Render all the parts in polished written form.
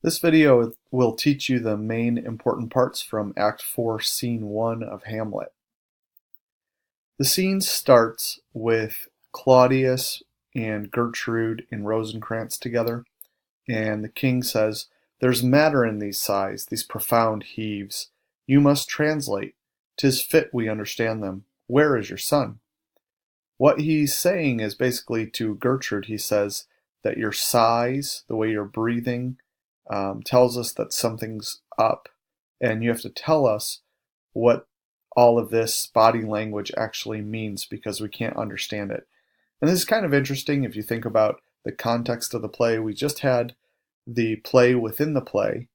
This video will teach you the main important parts from Act 4, Scene 1 of Hamlet. The scene starts with Claudius and Gertrude and Rosencrantz together, and the king says, "There's matter in these sighs, these profound heaves. You must translate. 'Tis fit we understand them. Where is your son?" What he's saying is basically to Gertrude, he says that your sighs, the way you're breathing, tells us that something's up, and you have to tell us what all of this body language actually means because we can't understand it. And this is kind of interesting if you think about the context of the play. We just had the play within the play,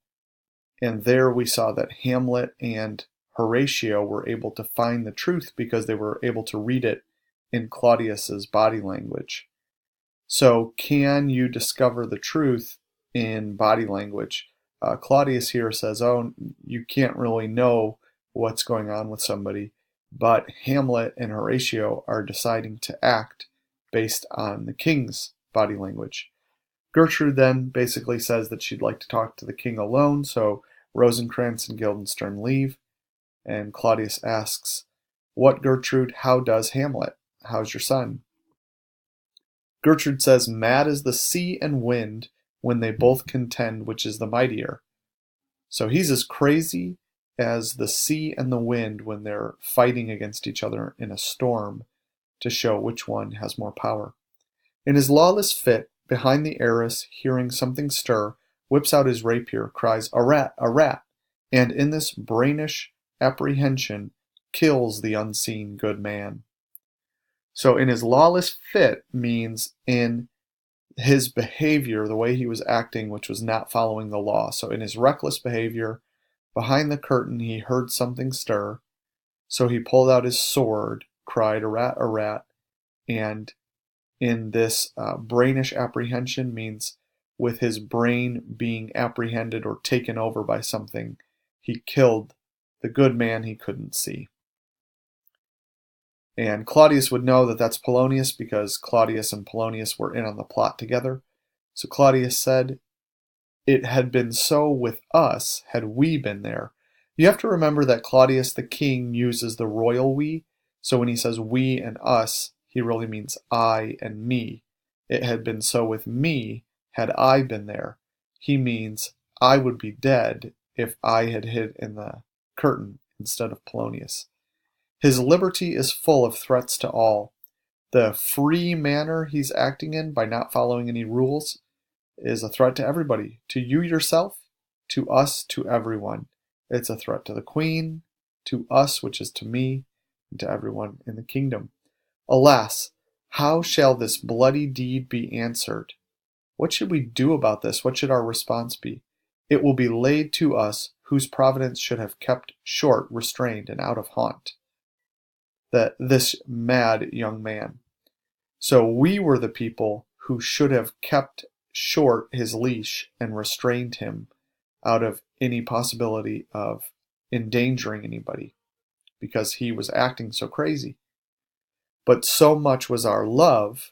and there we saw that Hamlet and Horatio were able to find the truth because they were able to read it in Claudius's body language. So can you discover the truth in body language? Claudius here says, oh, you can't really know what's going on with somebody, but Hamlet and Horatio are deciding to act based on the king's body language. Gertrude then basically says that she'd like to talk to the king alone, so Rosencrantz and Guildenstern leave, and Claudius asks, "What, Gertrude, how does Hamlet? How's your son?" Gertrude says, "Mad as the sea and wind when they both contend which is the mightier." So he's as crazy as the sea and the wind when they're fighting against each other in a storm to show which one has more power. In his lawless fit, behind the arras, hearing something stir, whips out his rapier, cries, "A rat, a rat!" and in this brainish apprehension kills the unseen good man. So in his lawless fit means in his behavior, the way he was acting, which was not following the law. So in his reckless behavior, behind the curtain he heard something stir, so he pulled out his sword, cried, a rat," and in this brainish apprehension means with his brain being apprehended or taken over by something, he killed the good man he couldn't see. And Claudius would know that that's Polonius because Claudius and Polonius were in on the plot together. So Claudius said, "It had been so with us had we been there." You have to remember that Claudius the king uses the royal we. So when he says we and us, he really means I and me. It had been so with me had I been there. He means I would be dead if I had hid in the curtain instead of Polonius. His liberty is full of threats to all. The free manner he's acting in by not following any rules is a threat to everybody, to you yourself, to us, to everyone. It's a threat to the queen, to us, which is to me, and to everyone in the kingdom. Alas, how shall this bloody deed be answered? What should we do about this? What should our response be? It will be laid to us whose providence should have kept short, restrained, and out of haunt this mad young man. So we were the people who should have kept short his leash and restrained him out of any possibility of endangering anybody because he was acting so crazy. But so much was our love,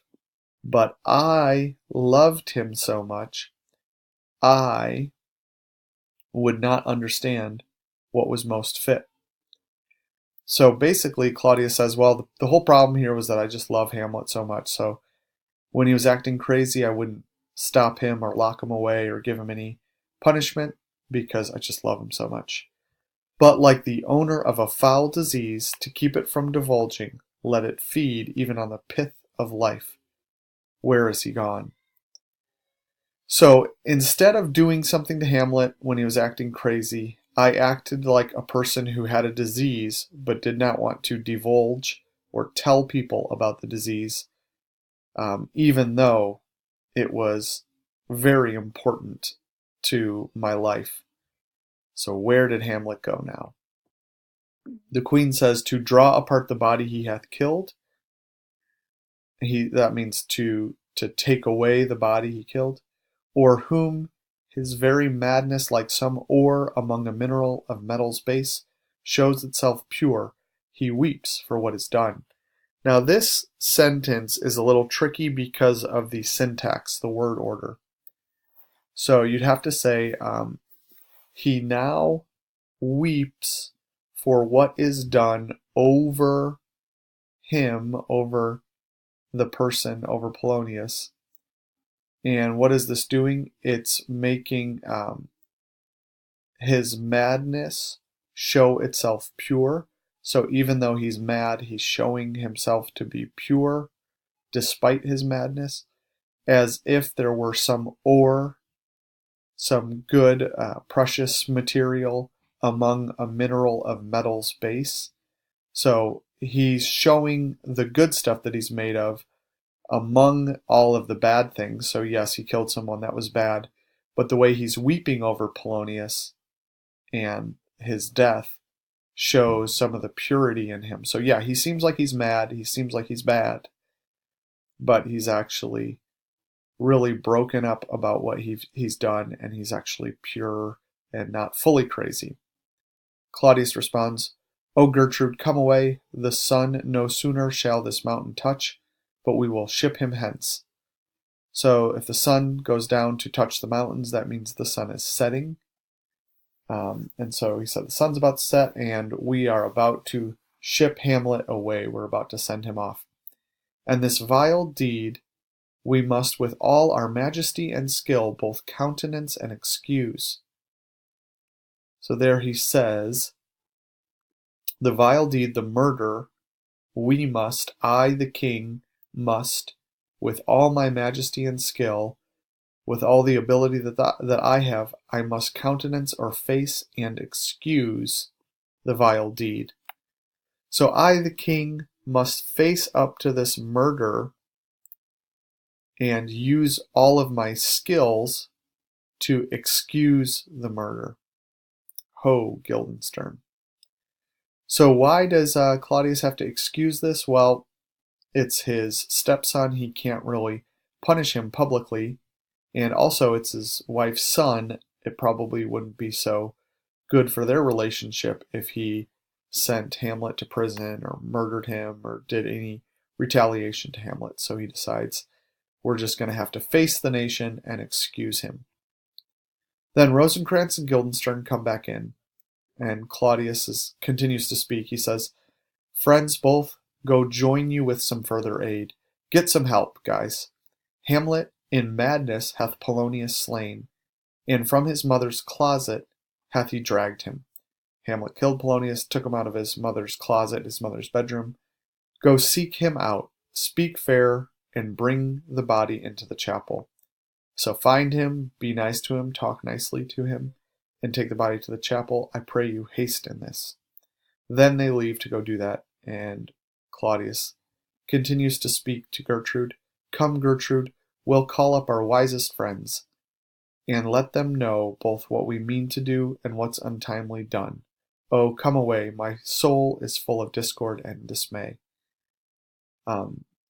but I loved him so much, I would not understand what was most fit. So basically, Claudius says, well, the whole problem here was that I just love Hamlet so much. So when he was acting crazy, I wouldn't stop him or lock him away or give him any punishment because I just love him so much. But like the owner of a foul disease, to keep it from divulging, let it feed even on the pith of life. Where is he gone? So instead of doing something to Hamlet when he was acting crazy, I acted like a person who had a disease but did not want to divulge or tell people about the disease, even though it was very important to my life. So where did Hamlet go now? The queen says, "To draw apart the body he hath killed." That means to take away the body he killed, or whom his very madness, like some ore among a mineral of metal's base, shows itself pure, he weeps for what is done. Now this sentence is a little tricky because of the syntax, the word order. So you'd have to say, he now weeps for what is done over him, over the person, over Polonius. And what is this doing? It's making his madness show itself pure. So even though he's mad, he's showing himself to be pure despite his madness, as if there were some ore, some good, precious material among a mineral of metal's base. So he's showing the good stuff that he's made of among all of the bad things. So yes, he killed someone, that was bad. But the way he's weeping over Polonius and his death shows some of the purity in him. So yeah, he seems like he's mad, he seems like he's bad, but he's actually really broken up about what he's done, and he's actually pure and not fully crazy. Claudius responds, "O Gertrude, come away. The sun no sooner shall this mountain touch, but we will ship him hence." So if the sun goes down to touch the mountains, that means the sun is setting. And so he said, the sun's about to set, and we are about to ship Hamlet away. We're about to send him off. And this vile deed we must with all our majesty and skill both countenance and excuse. So there he says, the vile deed, the murder, we must, I the king, must, with all my majesty and skill, with all the ability that I have, I must countenance or face and excuse the vile deed. So I, the king, must face up to this murder and use all of my skills to excuse the murder. Ho, Guildenstern. So why does Claudius have to excuse this? Well, it's his stepson. He can't really punish him publicly. And also, it's his wife's son. It probably wouldn't be so good for their relationship if he sent Hamlet to prison or murdered him or did any retaliation to Hamlet. So he decides, we're just going to have to face the nation and excuse him. Then Rosencrantz and Guildenstern come back in, and Claudius continues to speak. He says, "Friends both, go join you with some further aid. Get some help, guys. Hamlet in madness hath Polonius slain, and from his mother's closet hath he dragged him." Hamlet killed Polonius, took him out of his mother's closet, his mother's bedroom. "Go seek him out, speak fair, and bring the body into the chapel. So find him, be nice to him, talk nicely to him, and take the body to the chapel. I pray you haste in this." Then they leave to go do that, and Claudius continues to speak to Gertrude. "Come, Gertrude, we'll call up our wisest friends, and let them know both what we mean to do and what's untimely done. Oh, come away, my soul is full of discord and dismay."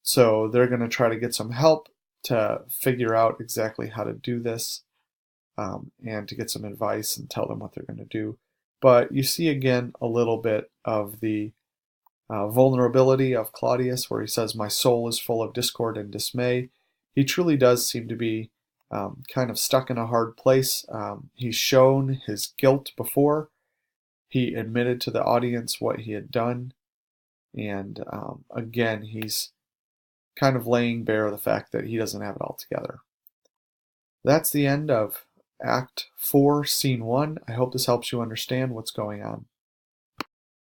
So they're going to try to get some help to figure out exactly how to do this, and to get some advice and tell them what they're going to do. But you see again a little bit of the vulnerability of Claudius, where he says, "My soul is full of discord and dismay." He truly does seem to be kind of stuck in a hard place. He's shown his guilt before. He admitted to the audience what he had done. And again, he's kind of laying bare the fact that he doesn't have it all together. That's the end of Act 4, Scene 1. I hope this helps you understand what's going on.